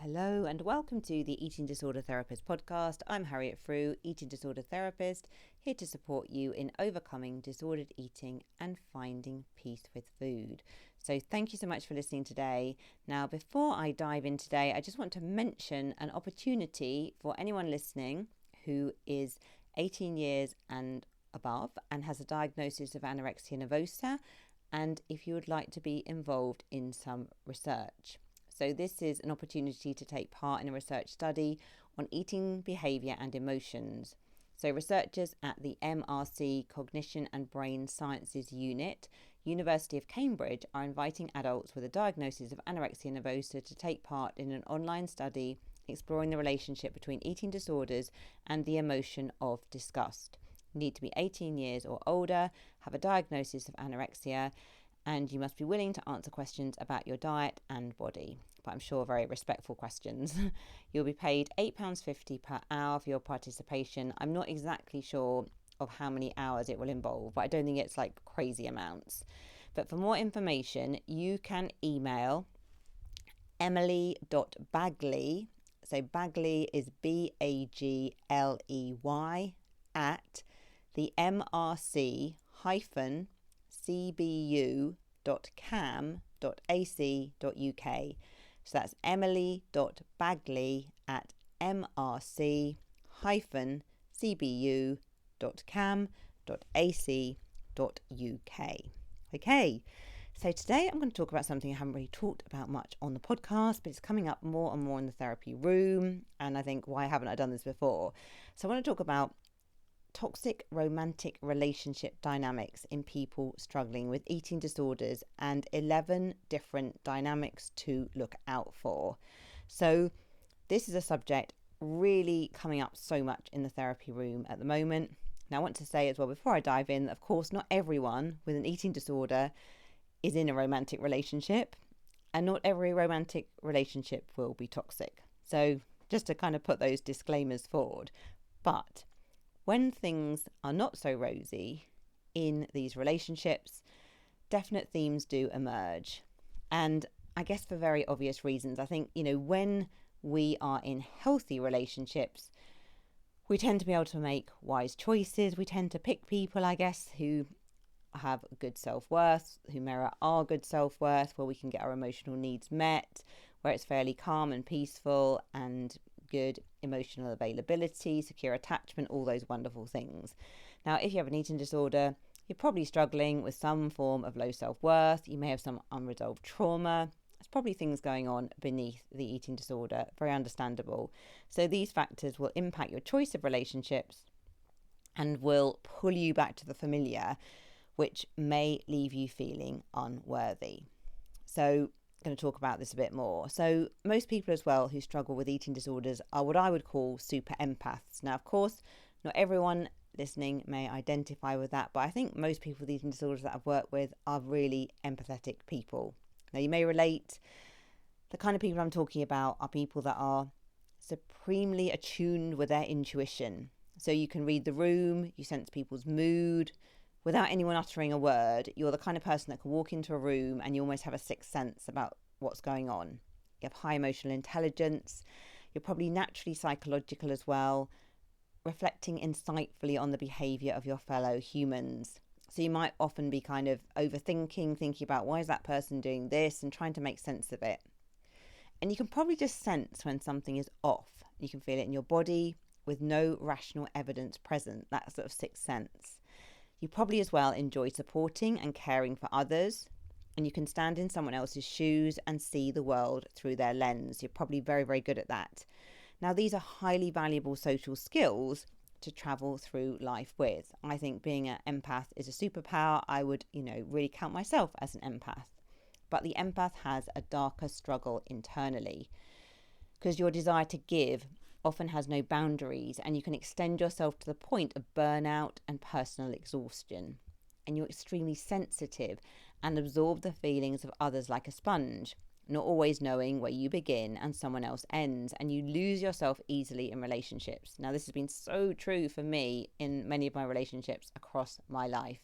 Hello and welcome to the Eating Disorder Therapist podcast. I'm Harriet Frew, eating disorder therapist, here to support you in overcoming disordered eating and finding peace with food. So thank you so much for listening today. Now, before I dive in today, I just want to mention an opportunity for anyone listening who is 18 years and above and has a diagnosis of anorexia nervosa, and if you would like to be involved in some research. So this is an opportunity to take part in a research study on eating behaviour and emotions. So researchers at the MRC Cognition and Brain Sciences Unit, University of Cambridge, are inviting adults with a diagnosis of anorexia nervosa to take part in an online study exploring the relationship between eating disorders and the emotion of disgust. You need to be 18 years or older, have a diagnosis of anorexia, and you must be willing to answer questions about your diet and body, but I'm sure very respectful questions. You'll be paid £8.50 per hour for your participation. I'm not exactly sure of how many hours it will involve, but I don't think it's like crazy amounts. But for more information, you can email emily.bagley, so Bagley is Bagley, at the mrc-cbu.cam.ac.uk. So that's emily.bagley at mrc-cbu.cam.ac.uk. Okay, so today I'm going to talk about something I haven't really talked about much on the podcast, but it's coming up more and more in the therapy room, and I think, why haven't I done this before? So I want to talk about toxic romantic relationship dynamics in people struggling with eating disorders and 11 different dynamics to look out for. So this is a subject really coming up so much in the therapy room at the moment. Now, I want to say as well, before I dive in, of course, not everyone with an eating disorder is in a romantic relationship, and not every romantic relationship will be toxic. So just to kind of put those disclaimers forward. But when things are not so rosy in these relationships, definite themes do emerge. And I guess for very obvious reasons. I think, when we are in healthy relationships, we tend to be able to make wise choices. We tend to pick people, I guess, who have good self-worth, who mirror our good self-worth, where we can get our emotional needs met, where it's fairly calm and peaceful and good emotional availability, secure attachment, all those wonderful things. Now, if you have an eating disorder, you're probably struggling with some form of low self-worth. You may have some unresolved trauma. There's probably things going on beneath the eating disorder, very understandable. So these factors will impact your choice of relationships and will pull you back to the familiar, which may leave you feeling unworthy. So going to talk about this a bit more. So most people as well who struggle with eating disorders are what I would call super-empaths. Now, of course, not everyone listening may identify with that, but I think most people with eating disorders that I've worked with are really empathetic people. Now, you may relate. The kind of people I'm talking about are people that are supremely attuned with their intuition. So you can read the room, you sense people's mood, without anyone uttering a word. You're the kind of person that can walk into a room and you almost have a sixth sense about what's going on. You have high emotional intelligence. You're probably naturally psychological as well, reflecting insightfully on the behaviour of your fellow humans. So you might often be kind of overthinking, thinking about why is that person doing this and trying to make sense of it. And you can probably just sense when something is off. You can feel it in your body with no rational evidence present, that sort of sixth sense. You probably as well enjoy supporting and caring for others, and you can stand in someone else's shoes and see the world through their lens. You're probably very, very good at that. Now, these are highly valuable social skills to travel through life with. I think being an empath is a superpower. I would, really count myself as an empath. But the empath has a darker struggle internally because your desire to give often has no boundaries, and you can extend yourself to the point of burnout and personal exhaustion. And you're extremely sensitive and absorb the feelings of others like a sponge, not always knowing where you begin and someone else ends, and you lose yourself easily in relationships. Now, this has been so true for me in many of my relationships across my life.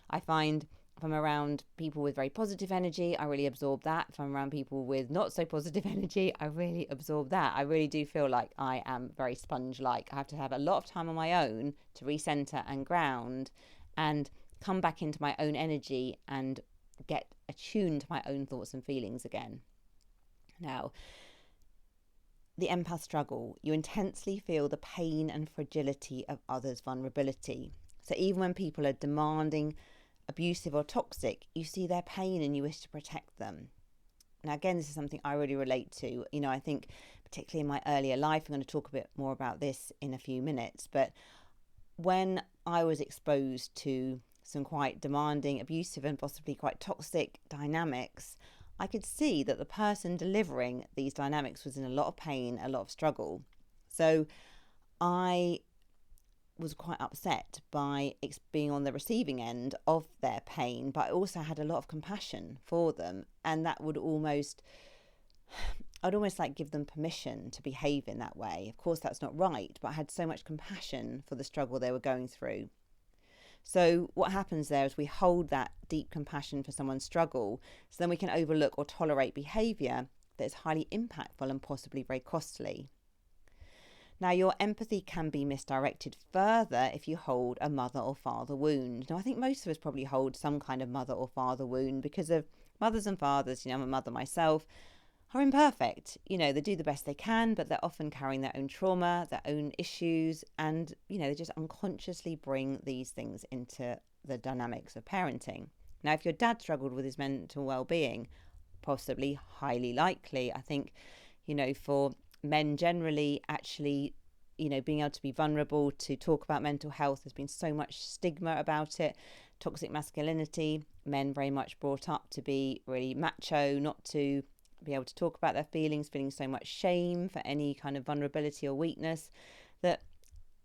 I find If I'm around people with very positive energy, I really absorb that. If I'm around people with not so positive energy, I really absorb that. I really do feel like I am very sponge-like. I have to have a lot of time on my own to recenter and ground and come back into my own energy and get attuned to my own thoughts and feelings again. Now, the empath struggle. You intensely feel the pain and fragility of others' vulnerability. So even when people are demanding, abusive or toxic, you see their pain and you wish to protect them. Now, again, this is something I really relate to. I think particularly in my earlier life, I'm going to talk a bit more about this in a few minutes, but when I was exposed to some quite demanding, abusive and possibly quite toxic dynamics, I could see that the person delivering these dynamics was in a lot of pain, a lot of struggle. So I was quite upset by being on the receiving end of their pain, but I also had a lot of compassion for them, and that would I'd almost like give them permission to behave in that way. Of course, that's not right, but I had so much compassion for the struggle they were going through. So what happens there is we hold that deep compassion for someone's struggle, so then we can overlook or tolerate behaviour that is highly impactful and possibly very costly. Now, your empathy can be misdirected further if you hold a mother or father wound. Now, I think most of us probably hold some kind of mother or father wound because of mothers and fathers. I'm a mother myself, are imperfect. They do the best they can, but they're often carrying their own trauma, their own issues, and, they just unconsciously bring these things into the dynamics of parenting. Now, if your dad struggled with his mental well-being, possibly, highly likely, I think, for men generally, actually, being able to be vulnerable, to talk about mental health, there's been so much stigma about it. Toxic masculinity, men very much brought up to be really macho, not to be able to talk about their feeling so much shame for any kind of vulnerability or weakness, that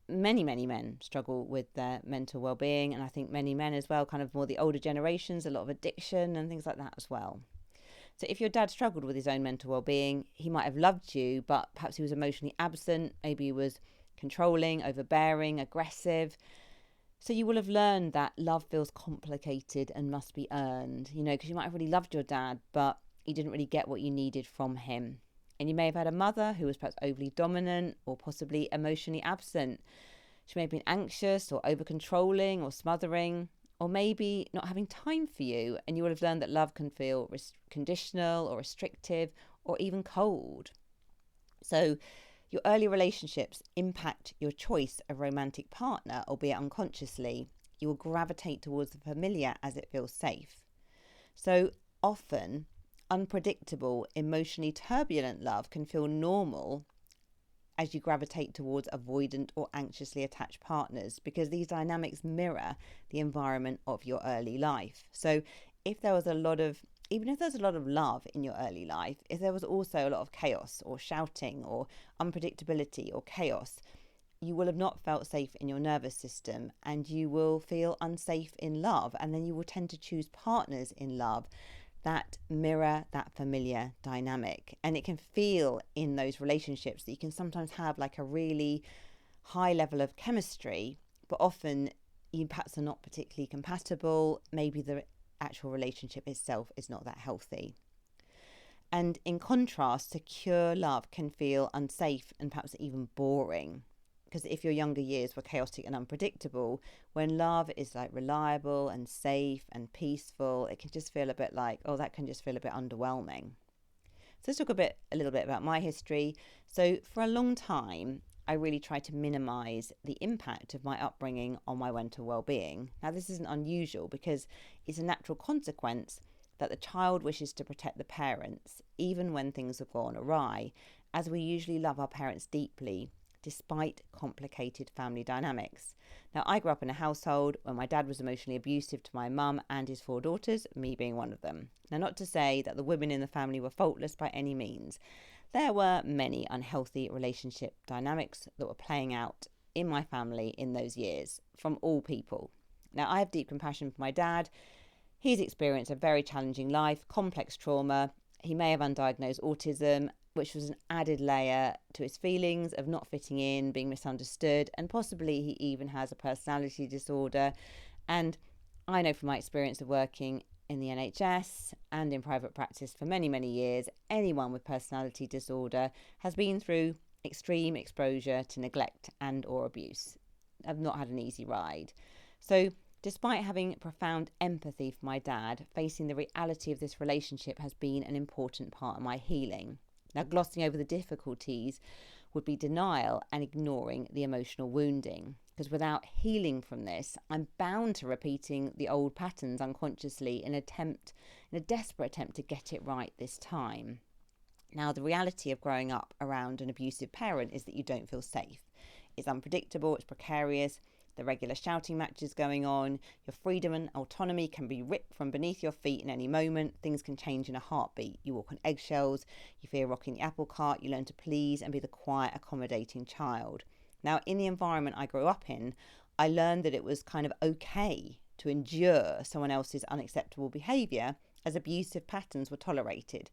many men struggle with their mental well-being. And I think many men as well, kind of more the older generations, a lot of addiction and things like that as well. So if your dad struggled with his own mental well-being, he might have loved you, but perhaps he was emotionally absent. Maybe he was controlling, overbearing, aggressive. So you will have learned that love feels complicated and must be earned, because you might have really loved your dad, but you didn't really get what you needed from him. And you may have had a mother who was perhaps overly dominant or possibly emotionally absent. She may have been anxious or over-controlling or smothering, or maybe not having time for you, and you will have learned that love can feel conditional or restrictive or even cold. So your early relationships impact your choice of romantic partner, albeit unconsciously. You will gravitate towards the familiar as it feels safe. So often, unpredictable, emotionally turbulent love can feel normal as you gravitate towards avoidant or anxiously attached partners, because these dynamics mirror the environment of your early life. So if there was even if there's a lot of love in your early life, if there was also a lot of chaos or shouting or unpredictability or chaos, you will have not felt safe in your nervous system, and you will feel unsafe in love. And then you will tend to choose partners in love that mirror that familiar dynamic. And it can feel in those relationships that you can sometimes have like a really high level of chemistry, but often you perhaps are not particularly compatible. Maybe the actual relationship itself is not that healthy. And in contrast, secure love can feel unsafe and perhaps even boring. Because if your younger years were chaotic and unpredictable, when love is like reliable and safe and peaceful, it can just feel a bit like, that can just feel a bit underwhelming. So let's talk a little bit about my history. So for a long time, I really tried to minimize the impact of my upbringing on my mental well-being. Now, this isn't unusual because it's a natural consequence that the child wishes to protect the parents, even when things have gone awry, as we usually love our parents deeply, despite complicated family dynamics. Now, I grew up in a household where my dad was emotionally abusive to my mum and his 4 daughters, me being one of them. Now, not to say that the women in the family were faultless by any means. There were many unhealthy relationship dynamics that were playing out in my family in those years, from all people. Now, I have deep compassion for my dad. He's experienced a very challenging life, complex trauma. He may have undiagnosed autism, which was an added layer to his feelings of not fitting in, being misunderstood, and possibly he even has a personality disorder. And I know from my experience of working in the NHS and in private practice for many, many years, anyone with personality disorder has been through extreme exposure to neglect and or abuse. I've not had an easy ride. So despite having profound empathy for my dad, facing the reality of this relationship has been an important part of my healing. Now, glossing over the difficulties would be denial and ignoring the emotional wounding. Because without healing from this, I'm bound to repeating the old patterns unconsciously in a desperate attempt to get it right this time. Now, the reality of growing up around an abusive parent is that you don't feel safe. It's unpredictable, it's precarious, the regular shouting matches going on, your freedom and autonomy can be ripped from beneath your feet in any moment, things can change in a heartbeat. You walk on eggshells, you fear rocking the apple cart, you learn to please and be the quiet, accommodating child. Now, in the environment I grew up in, I learned that it was kind of okay to endure someone else's unacceptable behaviour as abusive patterns were tolerated.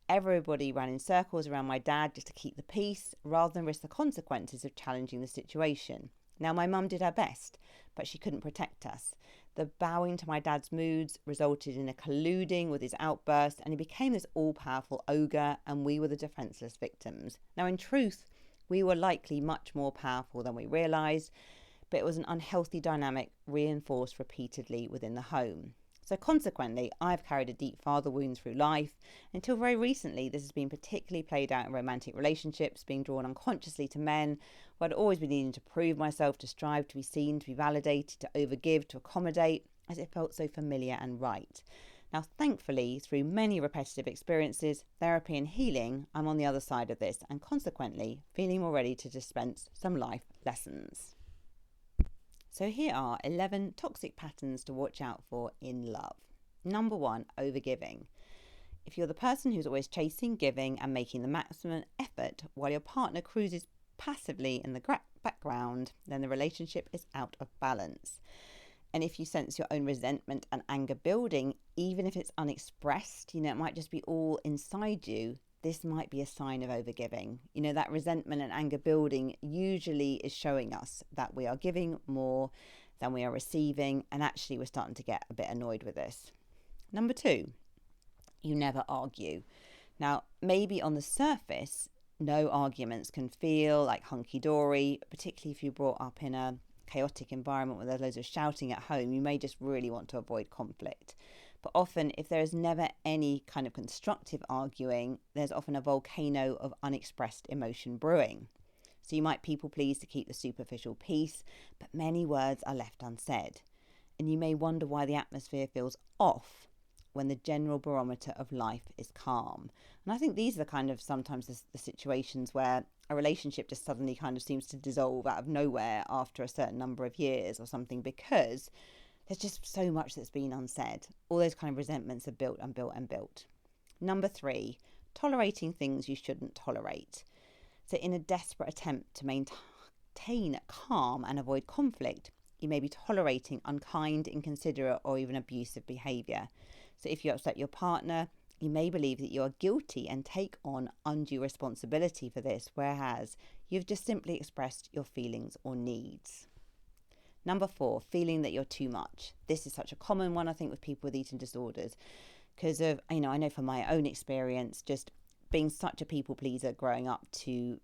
Everybody ran in circles around my dad just to keep the peace rather than risk the consequences of challenging the situation. Now, my mum did her best, but she couldn't protect us. The bowing to my dad's moods resulted in a colluding with his outburst, and he became this all-powerful ogre, and we were the defenceless victims. Now, in truth, we were likely much more powerful than we realised, but it was an unhealthy dynamic reinforced repeatedly within the home. So consequently, I've carried a deep father wound through life. Until very recently, this has been particularly played out in romantic relationships, being drawn unconsciously to men, where I'd always been needing to prove myself, to strive to be seen, to be validated, to overgive, to accommodate, as it felt so familiar and right. Now, thankfully, through many repetitive experiences, therapy and healing, I'm on the other side of this and consequently feeling more ready to dispense some life lessons. So here are 11 toxic patterns to watch out for in love. Number 1, overgiving. If you're the person who's always chasing, giving and making the maximum effort while your partner cruises passively in the background, then the relationship is out of balance. And if you sense your own resentment and anger building, even if it's unexpressed, it might just be all inside you, this might be a sign of overgiving. That resentment and anger building usually is showing us that we are giving more than we are receiving, and actually we're starting to get a bit annoyed with this. Number 2, you never argue. Now, maybe on the surface, no arguments can feel like hunky-dory, particularly if you're brought up in a chaotic environment where there's loads of shouting at home. You may just really want to avoid conflict. But often, if there is never any kind of constructive arguing, there's often a volcano of unexpressed emotion brewing. So you might people please to keep the superficial peace, but many words are left unsaid. And you may wonder why the atmosphere feels off when the general barometer of life is calm. And I think these are kind of sometimes the situations where a relationship just suddenly kind of seems to dissolve out of nowhere after a certain number of years or something, because there's just so much that's been unsaid. All those kind of resentments are built and built and built. Number 3, tolerating things you shouldn't tolerate. So in a desperate attempt to maintain calm and avoid conflict, you may be tolerating unkind, inconsiderate or even abusive behaviour. So if you upset your partner, you may believe that you are guilty and take on undue responsibility for this, whereas you've just simply expressed your feelings or needs. Number 4, feeling that you're too much. This is such a common one, I think, with people with eating disorders, because of, I know from my own experience, just being such a people pleaser growing up to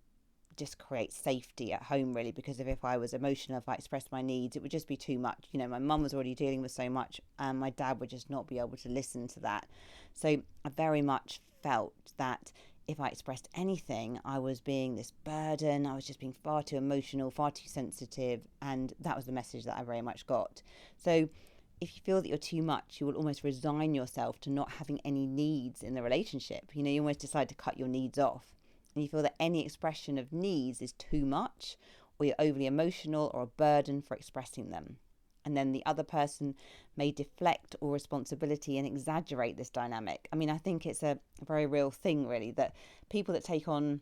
just create safety at home, really, because if I was emotional, if I expressed my needs, it would just be too much. My mum was already dealing with so much and my dad would just not be able to listen to that. So I very much felt that if I expressed anything, I was being this burden. I was just being far too emotional, far too sensitive. And that was the message that I very much got. So if you feel that you're too much, you will almost resign yourself to not having any needs in the relationship. You almost decide to cut your needs off. And you feel that any expression of needs is too much, or you're overly emotional or a burden for expressing them. And then the other person may deflect all responsibility and exaggerate this dynamic. I think it's a very real thing, really, that people that take on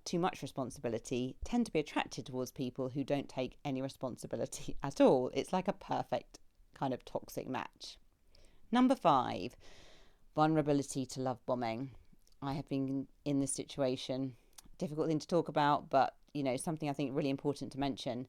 too much responsibility tend to be attracted towards people who don't take any responsibility at all. It's like a perfect kind of toxic match. Number 5, vulnerability to love bombing. I have been in this situation. Difficult thing to talk about, but something I think really important to mention.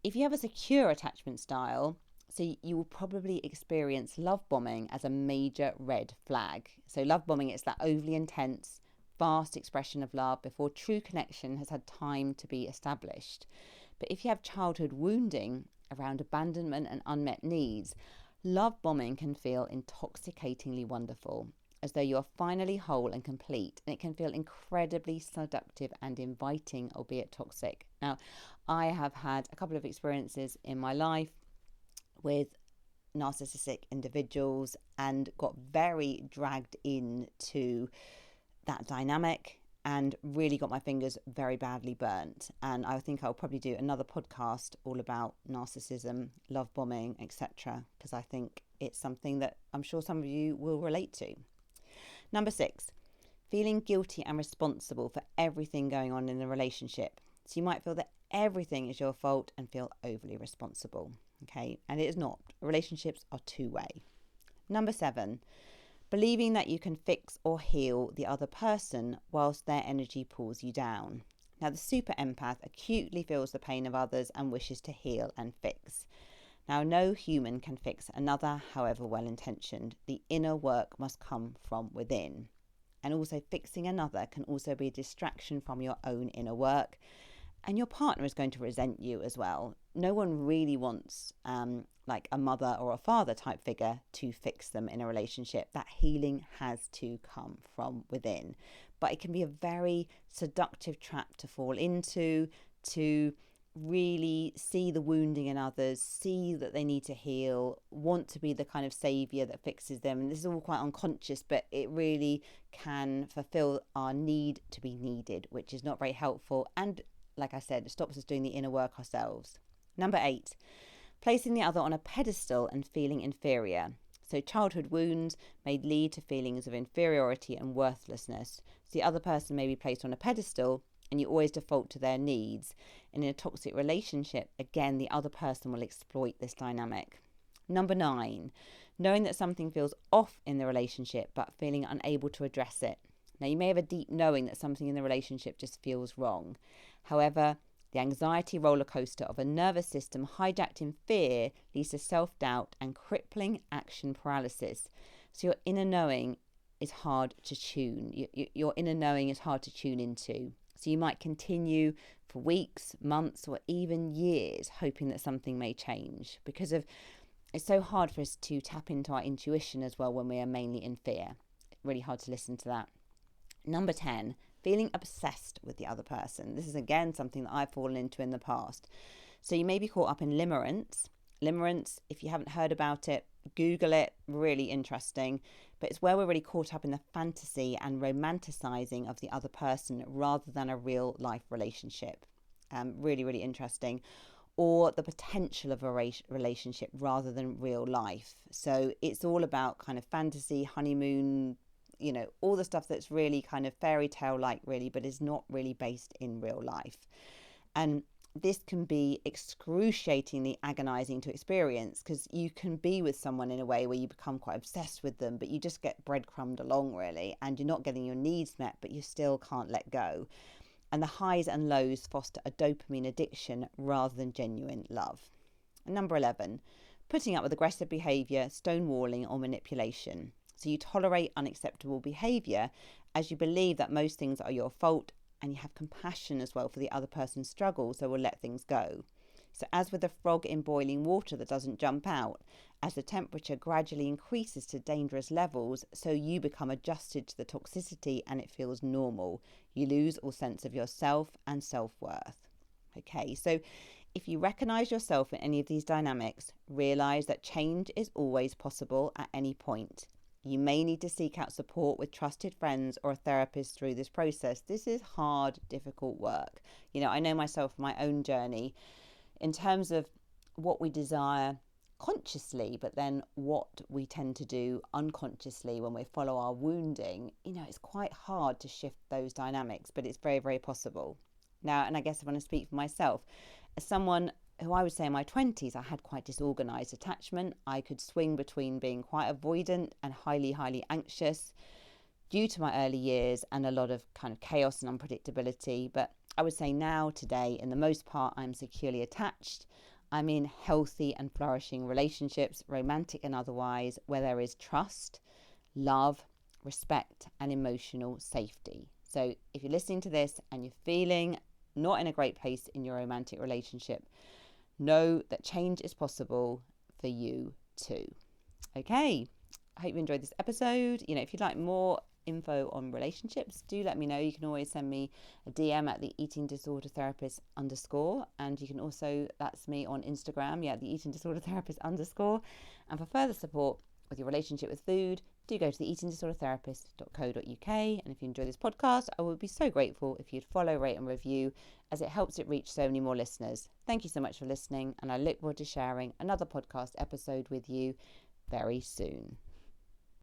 If you have a secure attachment style, So you will probably experience love bombing as a major red flag. So love bombing is that overly intense, vast expression of love before true connection has had time to be established. But if you have childhood wounding around abandonment and unmet needs, love bombing can feel intoxicatingly wonderful, as though you are finally whole and complete, and it can feel incredibly seductive and inviting, albeit toxic. Now, I have had a couple of experiences in my life with narcissistic individuals and got very dragged into that dynamic and really got my fingers very badly burnt. And I think I'll probably do another podcast all about narcissism, love bombing, etc., because I think it's something that I'm sure some of you will relate to. Number 6, feeling guilty and responsible for everything going on in the relationship. So you might feel that everything is your fault and feel overly responsible. Okay, and it is not. Relationships are two-way. Number 7, believing that you can fix or heal the other person whilst their energy pulls you down. Now, the super-empath acutely feels the pain of others and wishes to heal and fix. Now, no human can fix another, however well-intentioned. The inner work must come from within. And also, fixing another can also be a distraction from your own inner work. And your partner is going to resent you as well. No one really wants like a mother or a father type figure to fix them in a relationship. That healing has to come from within. But it can be a very seductive trap to fall into, to really see the wounding in others, see that they need to heal, want to be the kind of savior that fixes them. And this is all quite unconscious, but it really can fulfill our need to be needed, which is not very helpful. And like I said, it stops us doing the inner work ourselves. Number 8, placing the other on a pedestal and feeling inferior. So childhood wounds may lead to feelings of inferiority and worthlessness. So the other person may be placed on a pedestal and you always default to their needs. And in a toxic relationship, again, the other person will exploit this dynamic. Number 9, knowing that something feels off in the relationship but feeling unable to address it. Now, you may have a deep knowing that something in the relationship just feels wrong. However, the anxiety roller coaster of a nervous system hijacked in fear leads to self-doubt and crippling action paralysis. So your inner knowing is hard to tune. Your inner knowing is hard to tune into. So you might continue for weeks, months, or even years hoping that something may change because of it's so hard for us to tap into our intuition as well when we are mainly in fear. Really hard to listen to that. Number 10, feeling obsessed with the other person. This is again something that I've fallen into in the past. So you may be caught up in limerence. Limerence, if you haven't heard about it, Google it, really interesting. But it's where we're really caught up in the fantasy and romanticizing of the other person rather than a real life relationship. Really, really interesting. Or the potential of a relationship rather than real life. So it's all about kind of fantasy, honeymoon, all the stuff that's really kind of fairy tale like really, but is not really based in real life. And this can be excruciatingly agonizing to experience because you can be with someone in a way where you become quite obsessed with them, but you just get breadcrumbed along really, and you're not getting your needs met, but you still can't let go. And the highs and lows foster a dopamine addiction rather than genuine love. And number 11, putting up with aggressive behavior, stonewalling or manipulation. So you tolerate unacceptable behaviour as you believe that most things are your fault, and you have compassion as well for the other person's struggle, so will let things go. So as with a frog in boiling water that doesn't jump out, as the temperature gradually increases to dangerous levels, so you become adjusted to the toxicity and it feels normal. You lose all sense of yourself and self-worth. Okay, so if you recognise yourself in any of these dynamics, realise that change is always possible at any point. You may need to seek out support with trusted friends or a therapist through this process. This is hard, difficult work. I know myself, my own journey, in terms of what we desire consciously, but then what we tend to do unconsciously when we follow our wounding, it's quite hard to shift those dynamics, but it's very, very possible. Now, and I guess I want to speak for myself, as someone who I would say in my 20s, I had quite disorganized attachment. I could swing between being quite avoidant and highly, highly anxious due to my early years and a lot of kind of chaos and unpredictability. But I would say now, today, in the most part, I'm securely attached. I mean healthy and flourishing relationships, romantic and otherwise, where there is trust, love, respect, and emotional safety. So if you're listening to this and you're feeling not in a great place in your romantic relationship, know that change is possible for you too. Okay, I hope you enjoyed this episode. If you'd like more info on relationships, do let me know. You can always send me a DM at the eating disorder therapist _ and you can also, that's me on Instagram, the eating disorder therapist _ and for further support with your relationship with food, do go to the eatingdisordertherapist.co.uk. And if you enjoy this podcast, I would be so grateful if you'd follow, rate and review, as it helps it reach so many more listeners. Thank you so much for listening, and I look forward to sharing another podcast episode with you very soon.